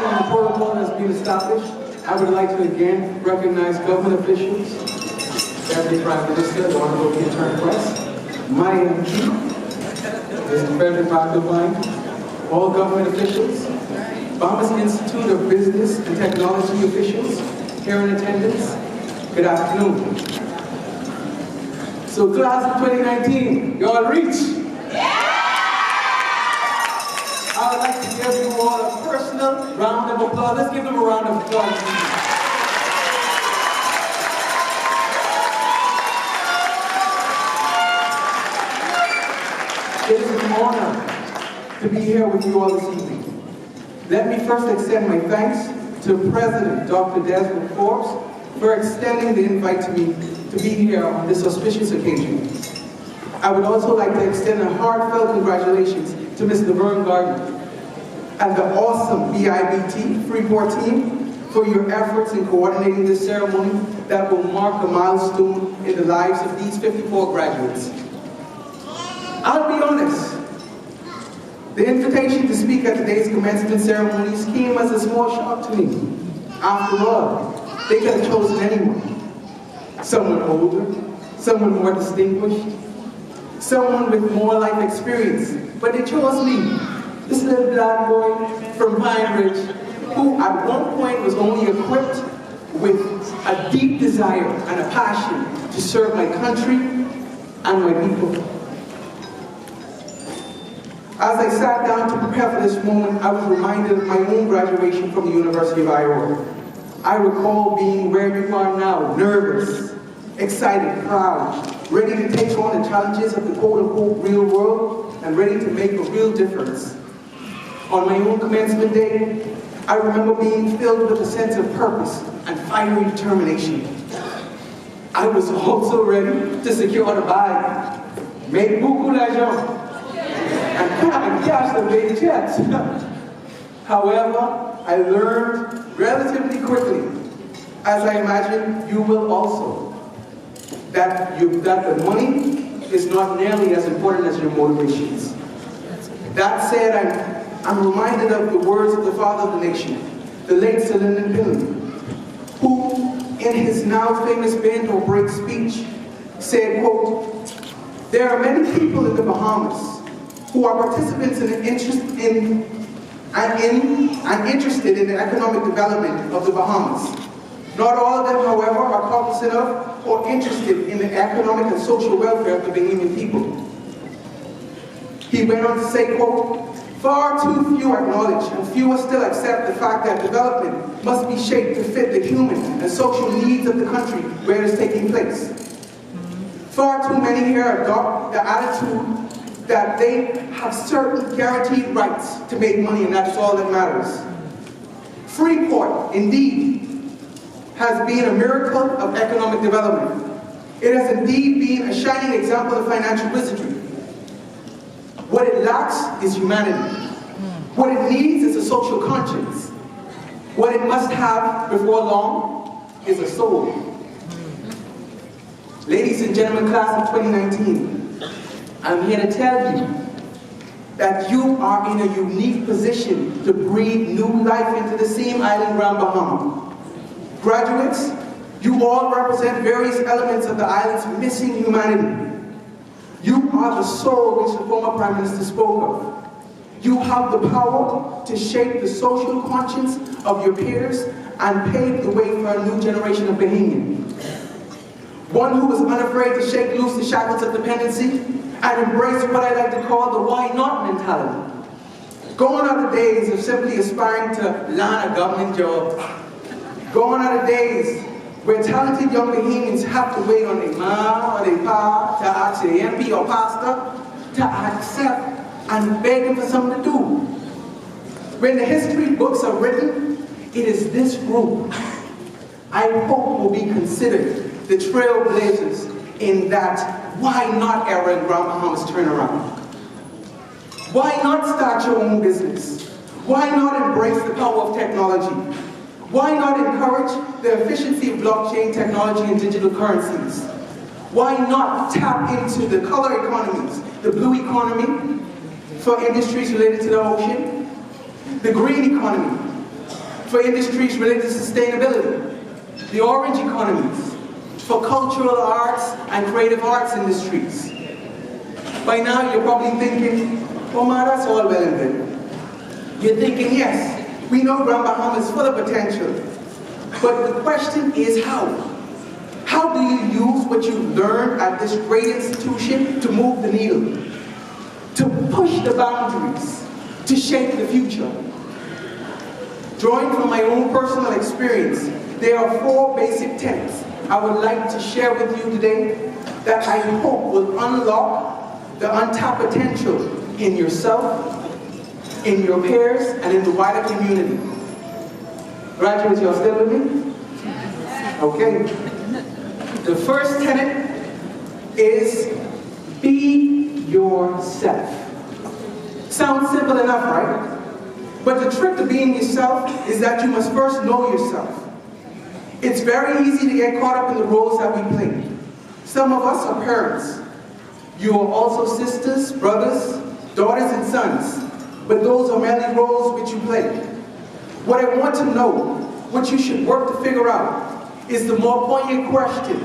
and the protocol has been established, I would like to again recognize government officials, Deputy Prime Minister, the Honorable Intern Press, my MP, Mr. Frederick Bacovine, all government officials, Bahamas Institute of Business and Technology officials here in attendance. Good afternoon. So class of 2019, you all reach? I would like to give you all a personal round of applause. Let's give them a round of applause. It is an honor to be here with you all this evening. Let me first extend my thanks to President Dr. Desmond Forbes for extending the invite to me to be here on this auspicious occasion. I would also like to extend a heartfelt congratulations to Ms. Laverne Gardner and the awesome Bibt Freeport team for your efforts in coordinating this ceremony that will mark a milestone in the lives of these 54 graduates. I'll be honest, the invitation to speak at today's commencement ceremonies came as a small shock to me. After all, they could have chosen anyone. Someone older, someone more distinguished, someone with more life experience. But they chose me, this little black boy from Pine Ridge, who at one point was only equipped with a deep desire and a passion to serve my country and my people. As I sat down to prepare for this moment, I was reminded of my own graduation from the University of Iowa. I recall being where you are now, nervous, excited, proud, ready to take on the challenges of the quote-unquote real world and ready to make a real difference. On my own commencement day, I remember being filled with a sense of purpose and fiery determination. I was also ready to secure the bag, make beaucoup d'argent, and cash the big checks. However, I learned relatively quickly, as I imagine you will also, that the money is not nearly as important as your motivations. That said, I'm reminded of the words of the father of the nation, the late Sir Lyndon Pilley, who, in his now famous bend or break speech, said, quote, "There are many people in the Bahamas who are participants and interested in the economic development of the Bahamas. Not all of them, however, are cognizant of or interested in the economic and social welfare of the Bahamian people." He went on to say, quote, "Far too few acknowledge and fewer still accept the fact that development must be shaped to fit the human and social needs of the country where it is taking place. Far too many here adopt the attitude that they have certain guaranteed rights to make money and that is all that matters. Freeport, indeed, has been a miracle of economic development. It has indeed been a shining example of financial wizardry. What it lacks is humanity. What it needs is a social conscience. What it must have before long is a soul." Ladies and gentlemen, class of 2019, I'm here to tell you that you are in a unique position to breathe new life into the same island Grand Bahama. Graduates, you all represent various elements of the island's missing humanity. You are the soul which the former Prime Minister spoke of. You have the power to shape the social conscience of your peers and pave the way for a new generation of Bahamian. One who is unafraid to shake loose the shackles of dependency and embrace what I like to call the why not mentality. Gone are the days of simply aspiring to land a government job. Gone are the days where talented young Bahamians have to wait on their mom or their pa to ask their MP or pastor to accept and beg them for something to do. When the history books are written, it is this group I hope will be considered the trailblazers in that why not era in Grand Bahamas turnaround? Why not start your own business? Why not embrace the power of technology? Why not encourage the efficiency of blockchain technology and digital currencies? Why not tap into the color economies, the blue economy for industries related to the ocean, the green economy for industries related to sustainability, the orange economies, for cultural arts and creative arts industries. By now you're probably thinking, Omar, that's all well and good. You're thinking, yes, we know Grand Bahamas is full of potential, but the question is how? How do you use what you've learned at this great institution to move the needle, to push the boundaries, to shape the future? Drawing from my own personal experience, there are 4 basic tenets I would like to share with you today that I hope will unlock the untapped potential in yourself, in your peers, and in the wider community. Graduates, y'all still with me? Okay. The first tenet is be yourself. Sounds simple enough, right? But the trick to being yourself is that you must first know yourself. It's very easy to get caught up in the roles that we play. Some of us are parents. You are also sisters, brothers, daughters, and sons. But those are merely roles which you play. What I want to know, what you should work to figure out, is the more poignant question: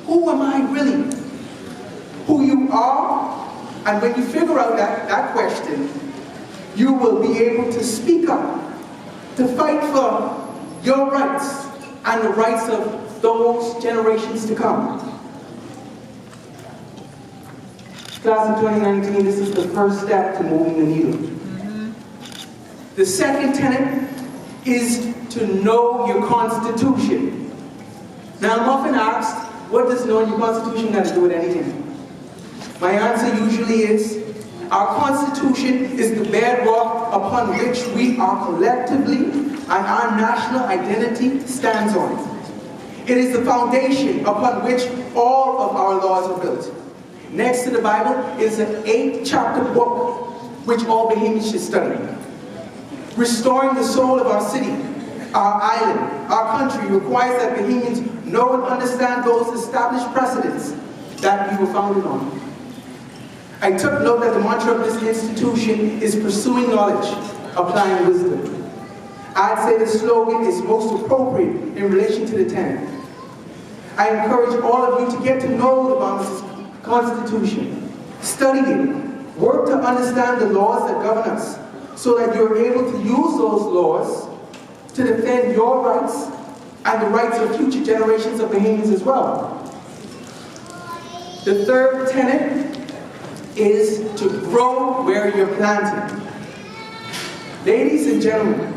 who am I really? Who you are? And when you figure out that question, you will be able to speak up, to fight for your rights and the rights of those generations to come. Class of 2019, this is the first step to moving the needle. The second tenet is to know your Constitution. Now, I'm often asked, what does knowing your Constitution have to do with anything? My answer usually is, our Constitution is the bedrock upon which we are collectively and our national identity stands on. It is the foundation upon which all of our laws are built. Next to the Bible is an 8-chapter book which all Bahamians should study. Restoring the soul of our city, our island, our country requires that Bahamians know and understand those established precedents that we were founded on. I took note that the mantra of this institution is pursuing knowledge, applying wisdom. I'd say the slogan is most appropriate in relation to the tenet. I encourage all of you to get to know the Bahamas Constitution, study it, work to understand the laws that govern us, so that you're able to use those laws to defend your rights and the rights of future generations of Bahamians as well. The third tenet is to grow where you're planted. Ladies and gentlemen,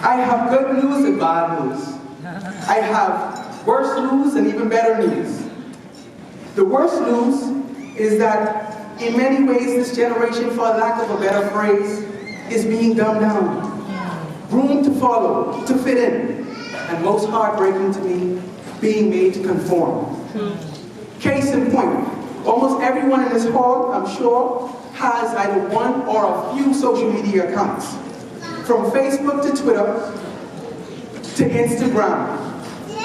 I have good news and bad news. I have worse news and even better news. The worst news is that in many ways this generation, for lack of a better phrase, is being dumbed down, groomed to follow, to fit in, and most heartbreaking to me, being made to conform. Case in point, almost everyone in this hall, I'm sure, has either one or a few social media accounts. From Facebook to Twitter to Instagram.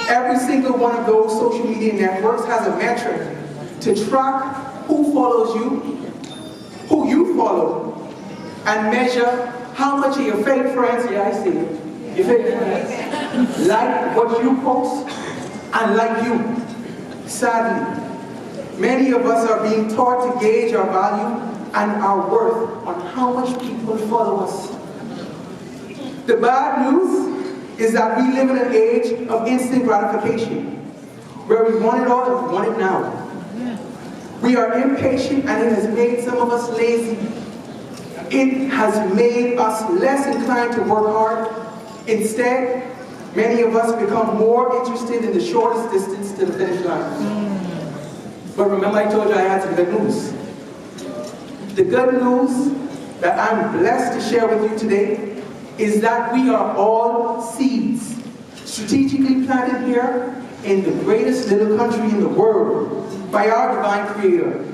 Every single one of those social media networks has a metric to track who follows you, who you follow, and measure how much of your fake friends, yeah, I see it, your fake friends, like what you post and like you. Sadly, many of us are being taught to gauge our value and our worth on how much people follow us. The bad news is that we live in an age of instant gratification, where we want it all and we want it now. We are impatient, and it has made some of us lazy. It has made us less inclined to work hard. Instead, many of us become more interested in the shortest distance to the finish line. But remember, I told you I had some good news. The good news that I'm blessed to share with you today is that we are all seeds, strategically planted here in the greatest little country in the world by our divine Creator.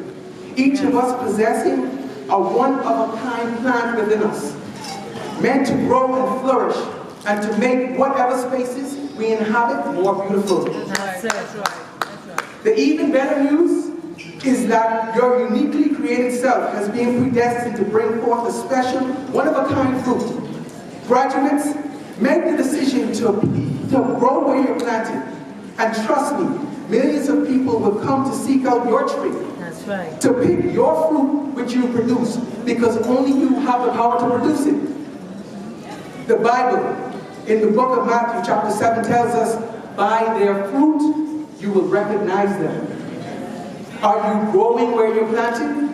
Each of us possessing a one-of-a-kind plant within us, meant to grow and flourish and to make whatever spaces we inhabit more beautiful. That's right. That's right. The even better news is that your uniquely created self has been predestined to bring forth a special, one-of-a-kind fruit. Graduates, Make the decision to grow where you're planted. And trust me, millions of people will come to seek out your tree. That's right. To pick your fruit which you produce, because only you have the power to produce it. The Bible, in the book of Matthew chapter 7, tells us, by their fruit you will recognize them. Are you growing where you're planted?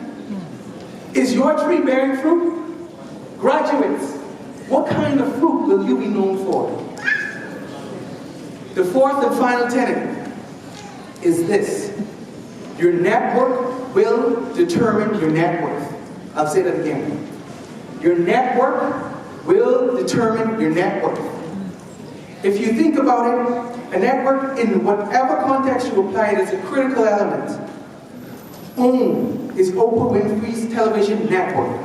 Is your tree bearing fruit? Graduates, what kind of fruit will you be known for? The fourth and final tenet is this. Your network will determine your net worth. I'll say that again. Your network will determine your net worth. If you think about it, a network in whatever context you apply it is a critical element. OWN is Oprah Winfrey's television network.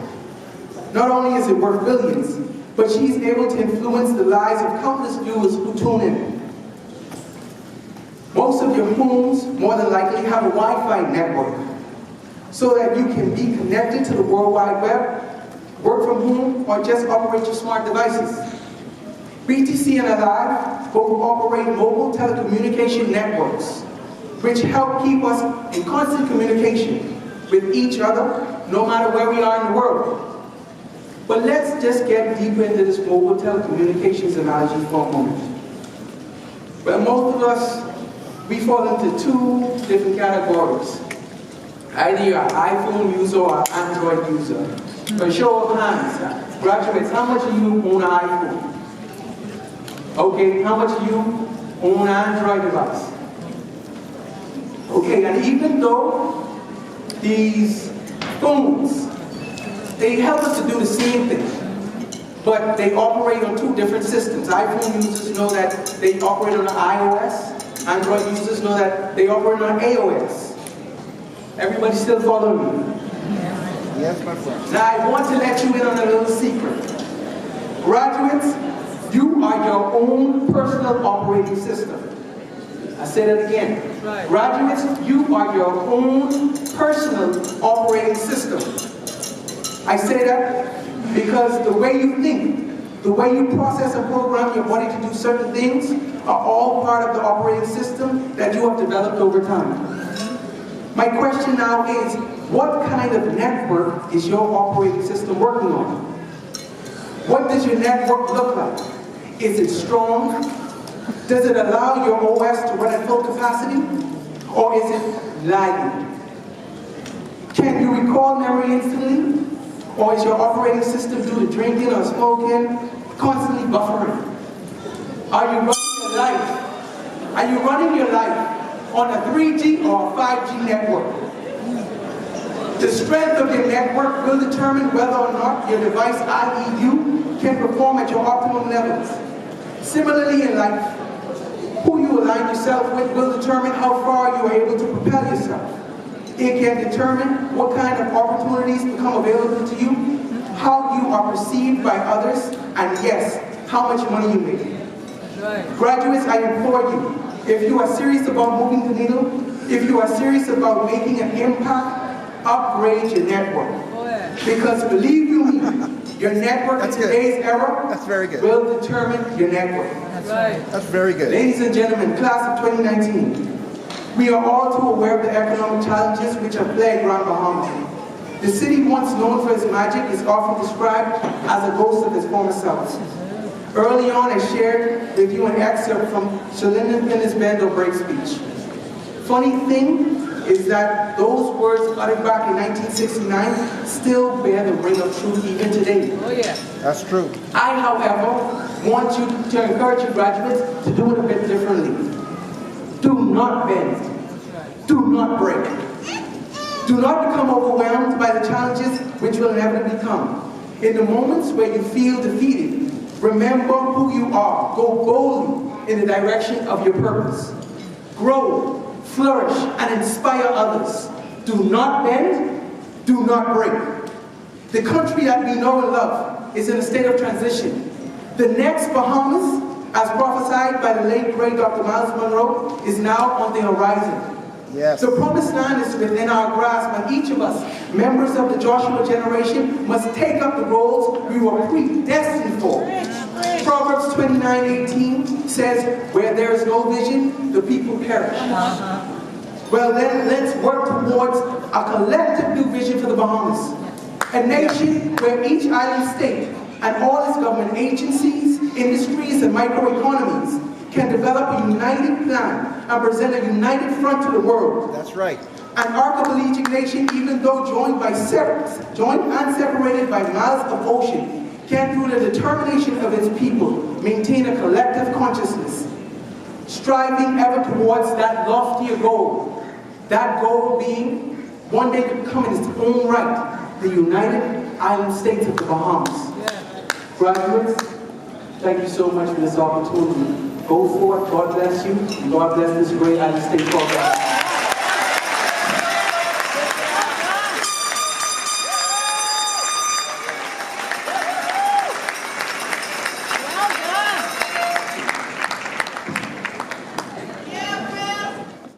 Not only is it worth billions, but she's able to influence the lives of countless viewers who tune in. Most of your homes, more than likely, have a Wi-Fi network so that you can be connected to the World Wide Web, work from home, or just operate your smart devices. BTC and Alive both operate mobile telecommunication networks, which help keep us in constant communication with each other, no matter where we are in the world. But let's just get deeper into this mobile telecommunications analogy for a moment. Well, most of us, we fall into two different categories. Either you're an iPhone user or an Android user. For show of hands, graduates, how much of you own an iPhone? Okay, how much of you own an Android device? Okay, and even though these phones, they help us to do the same thing, but they operate on two different systems. iPhone users know that they operate on iOS. Android users know that they operate on AOS. Everybody still following me? Yes, my friend. Now I want to let you in on a little secret. Graduates, you are your own personal operating system. I say that again. Right. Graduates, you are your own personal operating system. I say that because the way you think, the way you process and program your body to do certain things are all part of the operating system that you have developed over time. My question now is, what kind of network is your operating system working on? What does your network look like? Is it strong? Does it allow your OS to run at full capacity? Or is it lagging? Can you recall memory instantly? Or is your operating system due to drinking or smoking constantly buffering? Are you running your life? Are you running your life on a 3G or a 5G network? The strength of your network will determine whether or not your device, i.e. you, can perform at your optimum levels. Similarly in life, who you align yourself with will determine how far you are able to propel yourself. It can determine what kind of opportunities become available to you, how you are perceived by others, and yes, how much money you make. Right. Graduates, I implore you, if you are serious about moving the needle, if you are serious about making an impact, upgrade your network. Oh, yeah. Because believe you me, your network in today's era will determine your network. That's right. That's very good. Ladies and gentlemen, class of 2019, we are all too aware of the economic challenges which have plagued Grand Bahamas. The city, once known for its magic, is often described as a ghost of its former self. Early on, I shared with you an excerpt from Lyndon Pinner's Bend or Break speech. Funny thing is that those words uttered back in 1969 still bear the ring of truth even today. Oh yeah. That's true. I, however, want you to encourage you graduates to do it a bit differently. Do not bend. Do not break. Do not become overwhelmed by the challenges which will inevitably come. In the moments where you feel defeated, remember who you are. Go boldly in the direction of your purpose. Grow, flourish, and inspire others. Do not bend, do not break. The country that we know and love is in a state of transition. The next Bahamas, as prophesied by the late great Dr. Miles Monroe, is now on the horizon. Yes. The promised land is within our grasp, and each of us, members of the Joshua generation, must take up the roles we were predestined for. Proverbs 29 29:18 says, where there is no vision, the people perish. Well then, let's work towards a collective new vision for the Bahamas. A nation where each island state and all its government agencies, industries, and microeconomies can develop a united plan and present a united front to the world. That's right. An archipelagic nation, even though joined and separated by miles of ocean, can, through the determination of its people, maintain a collective consciousness, striving ever towards that loftier goal. That goal being one day to become in its own right the United Island States of the Bahamas. Graduates, thank you so much for this opportunity. Go forth, God bless you, and God bless this great island state called Bahamas.